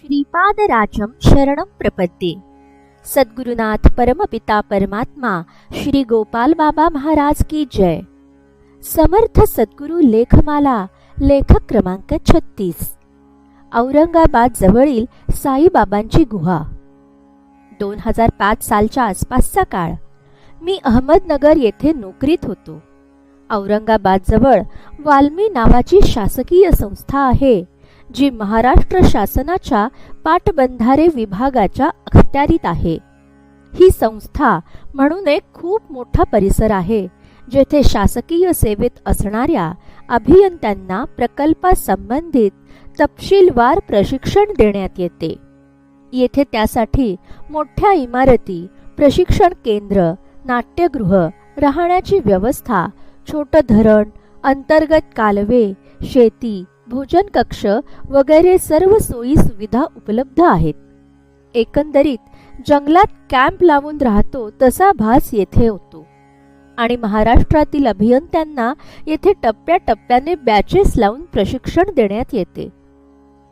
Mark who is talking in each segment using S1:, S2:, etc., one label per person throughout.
S1: श्रीपादराजं शरणं प्रपद्ये। सद्गुरुनाथ परमपिता परमात्मा श्री गोपाल बाबा महाराज की जय। समर्थ सद्गुरु लेखमाला लेखक क्रमांक 36। औरंगाबाद जवळील साईबाबांची गुहा। 2005 सालच्या आसपासचा काळ। मी अहमदनगर येथे नोकरीत होतो। औरंगाबाद जवळ वाल्मी नावाची शासकीय संस्था आहे, जी महाराष्ट्र शासनाच्या पाटबंधारे विभागाच्या अखत्यारीत आहे। ही संस्था म्हणून एक खूप मोठा परिसर आहे, जेथे शासकीय सेवेत असणाऱ्या अभियंत्यांना प्रकल्पासंबंधित तपशीलवार प्रशिक्षण देण्यात येते। येथे त्यासाठी मोठ्या इमारती, प्रशिक्षण केंद्र, नाट्यगृह, राहण्याची व्यवस्था, छोटं धरण, अंतर्गत कालवे, शेती, भोजन कक्ष वगैरे सर्व सोयी सुविधा उपलब्ध आहेत। एकंदरीत जंगलात कॅम्प लावून राहतो तसा भास येथे होतो आणि महाराष्ट्रातील अभियंत्यांना येथे टप्प्याटप्प्याने बॅचेस लावून प्रशिक्षण देण्यात येते।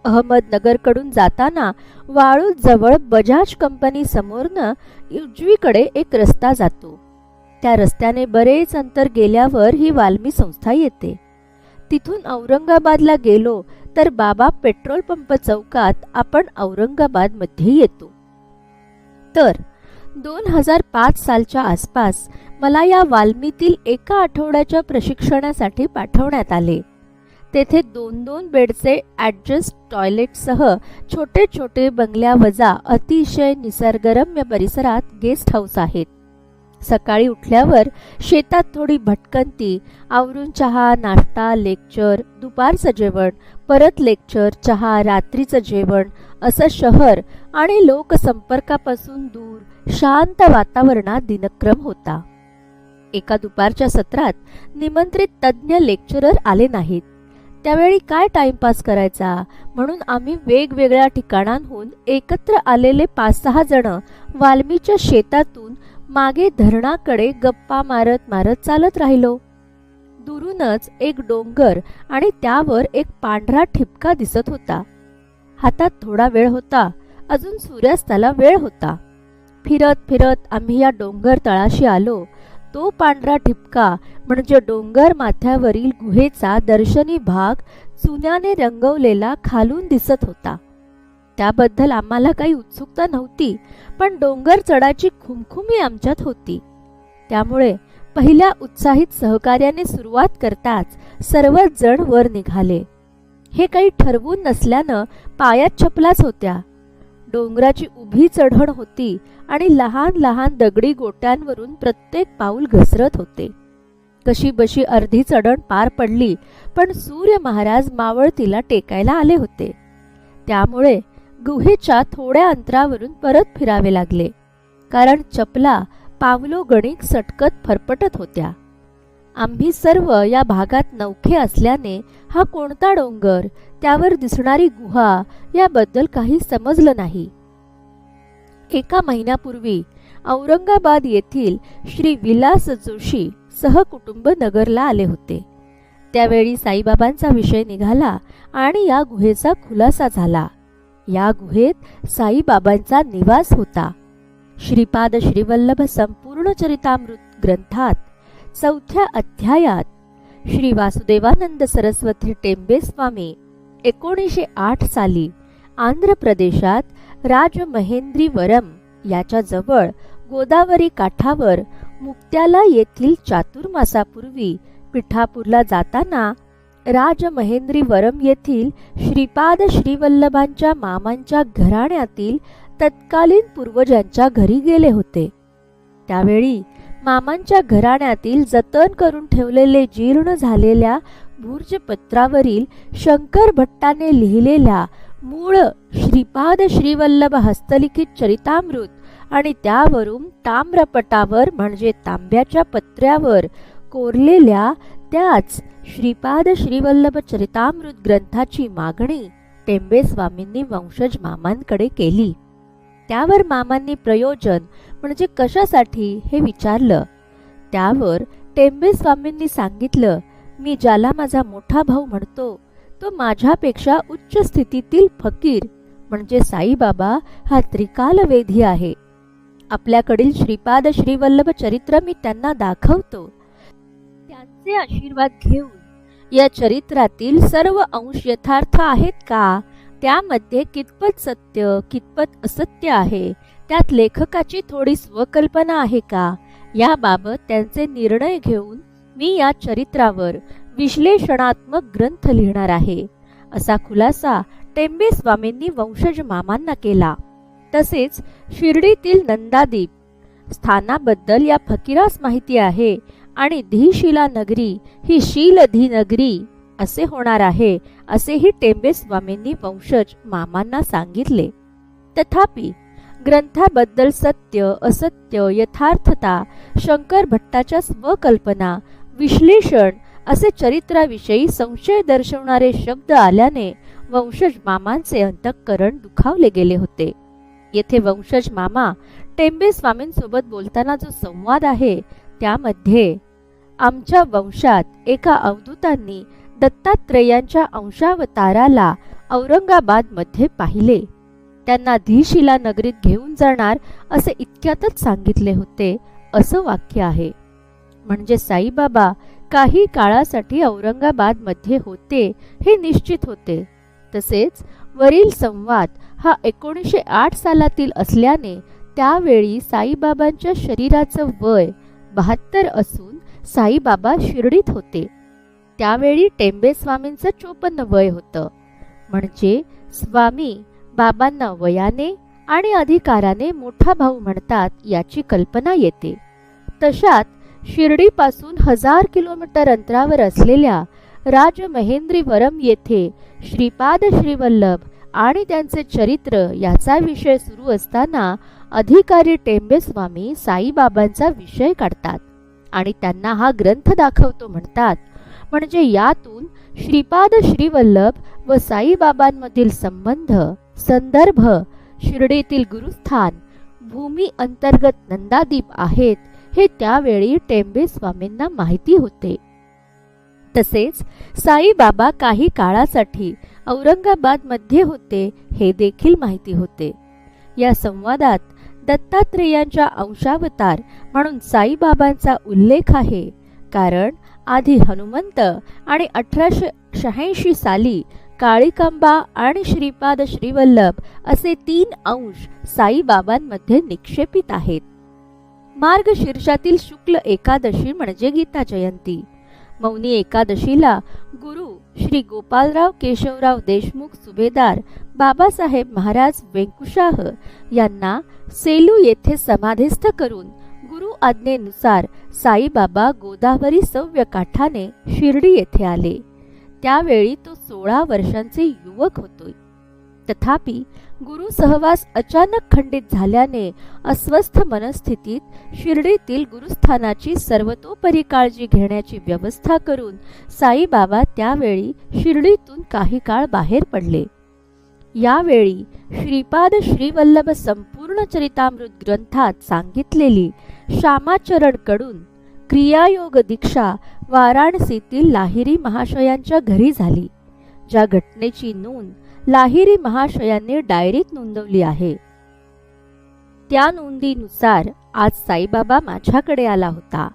S1: अहमदनगरकडून जाताना वाळूज जवळ बजाज कंपनी समोरनं उजवीकडे एक रस्ता जातो। त्या रस्त्याने बरेच अंतर गेल्यावर ही वाल्मी संस्था येते। तिथून औरंगाबादला गेलो तर बाबा पेट्रोल पंप चौकात आपण औरंगाबाद मध्ये येतो। तर 2005 सालच्या आसपास मला या वाल्मीतील एका आठवड्याच्या प्रशिक्षणासाठी पाठवण्यात आले। तेथे 2-2 बेडचे ॲडजस्ट टॉयलेटसह छोटे छोटे बंगल्यावजा अतिशय निसर्गरम्य परिसरात गेस्ट हाऊस आहेत। सकाळी उठल्यावर शेतात थोडी भटकंती, आवरून चहा, नाश्ता, लेक्चर, दुपारचं जेवण, परत लेक्चर, चहा, रात्रीचं जेवण, असं शहर आणि लोकसंपर्कापासून दूर शांत वातावरणात दिनक्रम होता। एका दुपारच्या सत्रात निमंत्रित तज्ज्ञ लेक्चरर आले नाहीत। त्यावेळी काय टाइमपास करायचा म्हणून आम्ही वेगवेगळ्या ठिकाणांहून एकत्र आलेले 5-6 जण वाल्मीच्या शेतातून मागे धरणाकडे गप्पा मारत मारत चालत राहिलो। दुरूनच एक डोंगर आणि त्यावर एक पांढरा ठिपका दिसत होता। हातात थोडा वेळ होता, अजून सूर्यास्ताला वेळ होता। फिरत फिरत आम्ही या डोंगर तळाशी आलो। तो पांढरा ठिपका म्हणजे डोंगर माथ्यावरील गुहेचा दर्शनी भाग चुन्याने रंगवलेला खालून दिसत होता। त्याबद्दल आम्हाला काही उत्सुकता नव्हती, पण डोंगर चढाची खुमखुमी आमच्यात होती। त्यामुळे पहिल्या उत्साहित सहकार्याने सुरुवात करताच सर्वच जण वर निघाले। हे काही ठरवून नसल्यानं पायात चपलाच होत्या। डोंगराची उभी चढण होती आणि लहान लहान दगडी गोट्यांवरून प्रत्येक पाऊल घसरत होते। कशीबशी अर्धी चढण पार पडली, पण सूर्य महाराज मावळतीला टेकायला आले होते। त्यामुळे गुहेच्या थोड्या अंतरावरून परत फिरावे लागले, कारण चपला पावलोगणिक सटकत फरफटत होत्या। आम्ही सर्व या भागात नवखे असल्याने हा कोणता डोंगर, त्यावर दिसणारी गुहा याबद्दल काही समजलं नाही। एका महिन्यापूर्वी औरंगाबाद येथील श्री विलास जोशी सहकुटुंब नगरला आले होते। त्यावेळी साईबाबांचा विषय निघाला आणि या गुहेचा खुलासा झाला। या गुहेत साईबाबांचा निवास होता। श्रीपाद श्रीवल्लभ संपूर्ण चरितामृत ग्रंथात 4थ्या अध्यायात श्री वासुदेवानंद सरस्वती टेंबे स्वामी 1908 साली आंध्र प्रदेशात राजमहेंद्रीवरम याच्या जवळ गोदावरी काठावर मुक्त्याला येथील चातुर्मासापूर्वी पिठापूरला जाताना राजमहेंद्रीवरम येथील श्रीपाद श्रीवल्लभांच्या मामांच्या घराण्यातील तत्कालीन पूर्वजांच्या घरी गेले होते। त्यावेळी मामांच्या घराण्यातील जतन करून ठेवलेले जीर्ण झालेल्या भूर्जपत्रावरील शंकर भट्टाने लिहिलेल्या मूळ श्रीपाद श्रीवल्लभ हस्तलिखित चरितामृत आणि त्यावरून ताम्रपटावर म्हणजे तांब्याच्या पत्र्यावर कोरलेल्या त्याच श्रीपाद श्रीवल्लभ चरितामृत ग्रंथाची मागणी टेंबे स्वामींनी वंशज मामांकडे केली। त्यावर मामांनी प्रयोजन म्हणजे कशासाठी हे विचारलं। त्यावर टेंबे स्वामींनी सांगितलं, मी ज्याला माझा मोठा भाऊ म्हणतो तो माझ्यापेक्षा उच्च स्थितीतील फकीर म्हणजे साईबाबा हा त्रिकालवेधी आहे. आपल्याकडील श्रीपाद श्रीवल्लभ चरित्र मी त्यांना दाखवतो. त्यांचे आशीर्वाद घेऊन या चरित्रातील सर्व अंश यथार्थ आहेत का, त्यामध्ये कितपत सत्य कितपत असत्य आहे, त्यात लेखकाची थोडी स्वकल्पना आहे का, याबाबत त्यांचे निर्णय घेऊन मी या चरित्रावर विश्लेषणात्मक ग्रंथ लिहिणार आहे, असा खुलासा टेंबे स्वामींनी वंशज मामांना केला. तसेच शिर्डीतील नंदादीप स्थानाबद्दल या फकीरास माहिती आहे आणि धीशिला नगरी ही शीलधी नगरी असे होणार आहे, असेही टेंबे स्वामींनी वंशज मामांना सांगितले. तथापि ग्रंथाबद्दल सत्य असत्य यथार्थता शंकर भट्टाच्या स्वकल्पना विश्लेषण असे चरित्राविषयी संशय दर्शवणारे शब्द आल्याने वंशज मामांचे अंतःकरण दुखावले गेले होते. येथे वंशज मामा टेंबे स्वामींसोबत बोलताना जो संवाद आहे त्यामध्ये आमच्या वंशात एका अवधूतांनी दत्तात्रेयांच्या अंशावताराला औरंगाबादमध्ये पाहिले. त्यांना धीशिला नगरीत घेऊन जाणार असे इतक्यातच सांगितले होते, असं वाक्य आहे. म्हणजे साईबाबा काही काळासाठी औरंगाबादमध्ये होते हे निश्चित होते. तसेच वरील संवाद हा 1908 सालातील असल्याने त्यावेळी साईबाबांच्या शरीराचं वय 72 असून साईबाबा शिर्डीत होते. त्यावेळी टेंबे स्वामींचं 54 वय होतं. म्हणजे स्वामी बाबांना वयाने आणि अधिकाराने मोठा भाऊ म्हणतात याची कल्पना येते. तशात शिर्डीपासून 1000 किलोमीटर अंतरावर असलेल्या राजमहेंद्रीवरम येथे श्रीपाद श्रीवल्लभ आणि त्यांचे चरित्र याचा विषय सुरू असताना अधिकारी टेंबे स्वामी साईबाबांचा विषय काढतात आणि त्यांना हा ग्रंथ दाखवतो म्हणतात. म्हणजे यातून श्रीपाद श्रीवल्लभ व साईबाबांमधील संबंध संदर्भ शिर्डीतील गुरुस्थान भूमी अंतर्गत नंदादीप आहेत हे त्यावेळी टेंबे स्वामींना माहिती होते. तसेच साईबाबा काही काळासाठी औरंगाबादमध्ये होते हे देखील माहिती होते. या संवादात दत्तात्रेयांच्या अंशावतार म्हणून साईबाबांचा उल्लेख आहे, कारण आधी हनुमंत आणि 1886 साली काळिकांबा आणि श्रीपाद श्रीवल्लभ असे 3 अंश साईबाबांमध्ये निक्षेपित आहेत. मार्गशीर्षातील शुक्ल एकादशी म्हणजे गीता जयंती. मौनी एकादशीला गुरु श्री गोपालराव केशवराव देशमुख सुभेदार बाबासाहेब महाराज वेंकुशाह यांना सेलू येथे समाधिस्थ करून गुरु आज्ञेनुसार साईबाबा गोदावरी सव्य काठाने शिर्डी येथे आले. त्यावेळी तो 16 वर्षांचे युवक होतो. तथापि गुरु सहवास अचानक खंडित झाल्याने अस्वस्थ मनस्थितीत शिर्डीतील गुरुस्थानाची सर्वतोपरी काळजी घेण्याची व्यवस्था करून साईबाबा त्यावेळी शिर्डीतून काही काळ बाहेर पडले. यावेळी श्रीपाद श्रीवल्लभ संपूर्ण चरितामृत ग्रंथात सांगितलेली श्यामाचरण कडून क्रियायोग दीक्षा वाराणसीतील लाहिरी महाशयांच्या घरी झाली, ज्या घटनेची नोंद लाहिरी महाशयांनी डायरीत नोंदवली आहे. त्या नोंदीनुसार आज साईबाबा माझ्याकडे आला होता.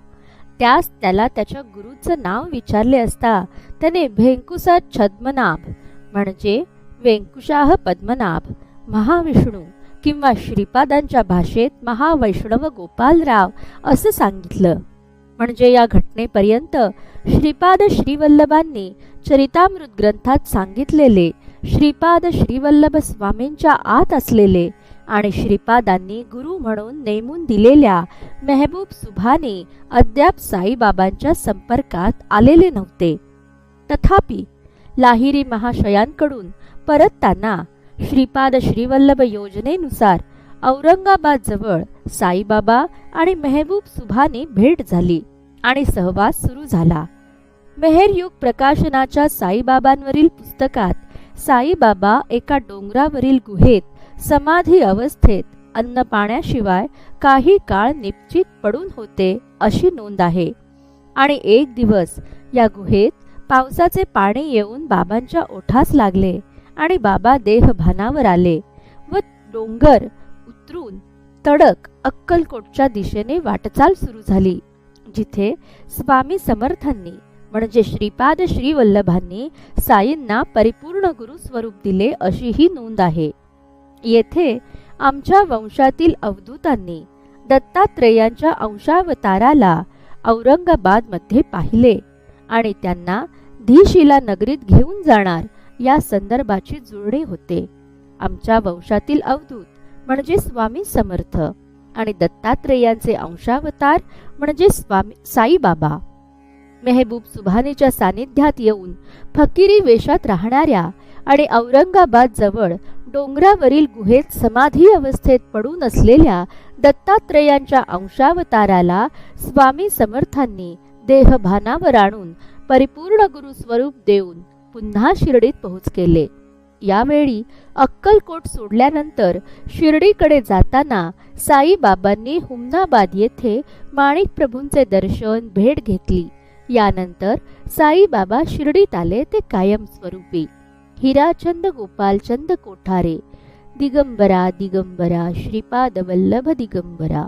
S1: त्यास त्याला त्याच्या गुरुचं नाव विचारले असता त्याने भेंकुसा छद्मनाभ म्हणजे वेंकुशाह पद्मनाभ महाविष्णू किंवा श्रीपादांच्या भाषेत महावैष्णव गोपालराव असं सांगितलं. म्हणजे या घटनेपर्यंत श्रीपाद श्रीवल्लभांनी चरितामृत ग्रंथात सांगितलेले श्रीपाद श्रीवल्लभ स्वामींच्या आत असलेले आणि श्रीपादांनी गुरु म्हणून नेमून दिलेल्या मेहबूब सुभाने अद्याप साईबाबांच्या संपर्कात आलेले नव्हते. तथापि लाहिरी महाशयांकडून परतताना श्रीपाद श्रीवल्लभ योजनेनुसार औरंगाबाद जवळ साईबाबा आणि मेहबूब सुभाने भेट झाली आणि सहवास सुरू झाला. मेहरयुग प्रकाशनाच्या साईबाबांवरील पुस्तकात साईबाबा एका डोंगरावरील गुहेत समाधी अवस्थेत अन्न पाण्याशिवाय काही काळ निश्चित पडून होते अशी नोंद आहे. आणि एक दिवस या गुहेत पावसाचे पाणी येऊन बाबांच्या ओठास लागले आणि बाबा देहभानावर आले व डोंगर उतरून तडक अक्कलकोटच्या दिशेने वाटचाल सुरू झाली, जिथे स्वामी समर्थांनी म्हणजे श्रीपाद श्रीवल्लभांनी साईंना परिपूर्ण गुरु स्वरूप दिले अशी ही नोंद आहे. येथे आमच्या वंशातील अवधूतांनी दत्तात्रेयांच्या अंशावताराला औरंगाबादमध्ये पाहिले आणि त्यांना धीशिला नगरीत घेऊन जाणार या संदर्भाची जुळणी होते. आमच्या वंशातील अवधूत म्हणजे स्वामी समर्थ आणि दत्तात्रेयांचे अंशावतार म्हणजे स्वामी साईबाबा मेहबूब सुभानीच्या सानिध्यात येऊन फकिरी वेशात राहणाऱ्या आणि औरंगाबाद जवळ डोंगरावरील गुहेत समाधी अवस्थेत पडून असलेल्या दत्तात्रेयांच्या अंशावताराला स्वामी समर्थांनी देहभानावर आणून परिपूर्ण गुरु स्वरूप देऊन पुन्हा शिर्डीत पोहोच केले. यावेळी अक्कलकोट सोडल्यानंतर शिर्डीकडे जाताना साईबाबांनी हुमनाबाद येथे माणिक प्रभूंचे दर्शन भेट घेतली. यानंतर साईबाबा शिर्डीत आले ते कायमस्वरूपी. हिराचंद गोपालचंद कोठारे दिगंबरा दिगंबरा श्रीपाद वल्लभ दिगंबरा.